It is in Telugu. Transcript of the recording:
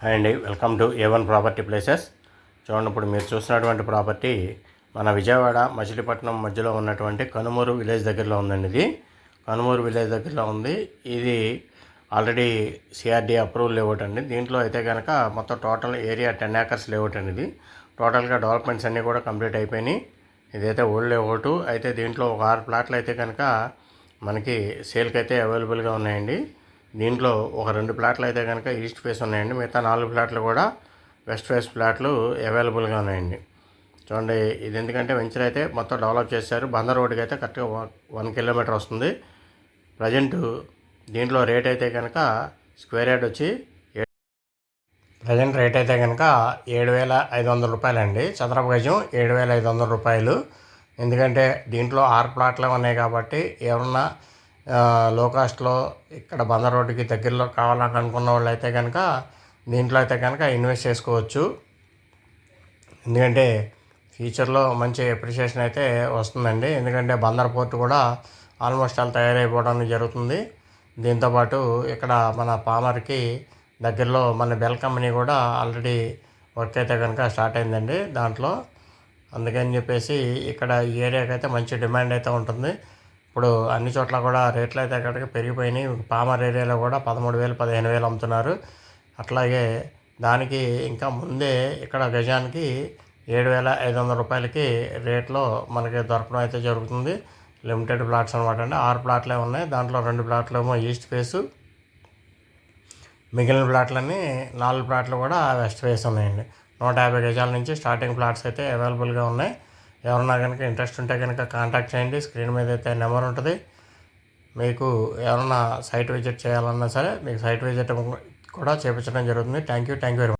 హాయ్ అండి, welcome to A1 property places. చూడండి, ఇప్పుడు మీరు చూసినటువంటి ప్రాపర్టీ మన విజయవాడ మచిలీపట్నం మధ్యలో ఉన్నటువంటి కనుమూరు విలేజ్ దగ్గరలో ఉందండి. ఇది కనుమూరు విలేజ్ దగ్గరలో ఉంది. ఇది ఆల్రెడీ సిఆర్డీ అప్రూవల్ లేఅవుట్ అండి. దీంట్లో అయితే కనుక మొత్తం టోటల్ ఏరియా 10 ఏకర్స్ లేఅవుట్ అండి. ఇది టోటల్గా డెవలప్మెంట్స్ అన్నీ కూడా కంప్లీట్ అయిపోయినాయి. ఇదైతే ఓల్డ్ లేఅవుట్. అయితే దీంట్లో ఒక 6 ప్లాట్లు అయితే కనుక మనకి సేల్కి అయితే అవైలబుల్గా ఉన్నాయండి. దీంట్లో ఒక 2 ప్లాట్లు అయితే కనుక ఈస్ట్ ఫేస్ ఉన్నాయండి. మిగతా 4 ప్లాట్లు కూడా వెస్ట్ ఫేస్ ప్లాట్లు అవైలబుల్గా ఉన్నాయండి. చూడండి, ఇది ఎందుకంటే వెంచర్ అయితే మొత్తం డెవలప్ చేశారు. బందర్ రోడ్డుకి అయితే కరెక్ట్గా 1 కిలోమీటర్ వస్తుంది. ప్రజెంట్ దీంట్లో రేట్ అయితే కనుక స్క్వేర్ యార్డ్ వచ్చి ప్రజెంట్ రేట్ అయితే కనుక 7,500 రూపాయలండి. చదరపు గజం 7,500 రూపాయలు. ఎందుకంటే దీంట్లో 6 ప్లాట్లు ఉన్నాయి కాబట్టి ఎవరన్నా లో కాస్ట్లో ఇక్కడ బందర్ రోడ్డుకి దగ్గరలో కావాలని అనుకున్న వాళ్ళు అయితే కనుక దీంట్లో అయితే కనుక ఇన్వెస్ట్ చేసుకోవచ్చు. ఎందుకంటే ఫ్యూచర్లో మంచి అప్రిషియేషన్ అయితే వస్తుందండి. ఎందుకంటే బందర్ పోర్ట్ కూడా ఆల్మోస్ట్ అలా తయారైపోవడం జరుగుతుంది. దీంతోపాటు ఇక్కడ మన పామర్కి దగ్గరలో మన బెల్ కంపెనీ కూడా ఆల్రెడీ వర్క్ అయితే కనుక స్టార్ట్ అయిందండి దాంట్లో. అందుకని చెప్పేసి ఇక్కడ ఈ ఏరియాకి అయితే మంచి డిమాండ్ అయితే ఉంటుంది. ఇప్పుడు అన్ని చోట్ల కూడా రేట్లు అయితే అక్కడికి పెరిగిపోయినాయి. పామర్ ఏరియాలో కూడా 13,000 15,000 అమ్ముతున్నారు. అట్లాగే దానికి ఇంకా ముందే ఇక్కడ గజానికి 7,500 రూపాయలకి రేట్లో మనకి దొరకడం అయితే జరుగుతుంది. లిమిటెడ్ ప్లాట్స్ అనమాట అండి. 6 ప్లాట్లే ఉన్నాయి. దాంట్లో 2 ప్లాట్లు ఏమో ఈస్ట్ ఫేసు, మిగిలిన ప్లాట్లన్నీ 4 ప్లాట్లు కూడా వెస్ట్ ఫేస్ ఉన్నాయండి. 150 గజాల నుంచి స్టార్టింగ్ ప్లాట్స్ అయితే అవైలబుల్గా ఉన్నాయి. ఎవరన్నా కనుక ఇంట్రెస్ట్ ఉంటే కనుక కాంటాక్ట్ చేయండి. స్క్రీన్ మీద అయితే నెంబర్ ఉంటుంది. మీకు ఎవరన్నా సైట్ విజిట్ చేయాలన్నా సరే మీకు సైట్ విజిట్ కూడా చేయించడం జరుగుతుంది. Thank you very much.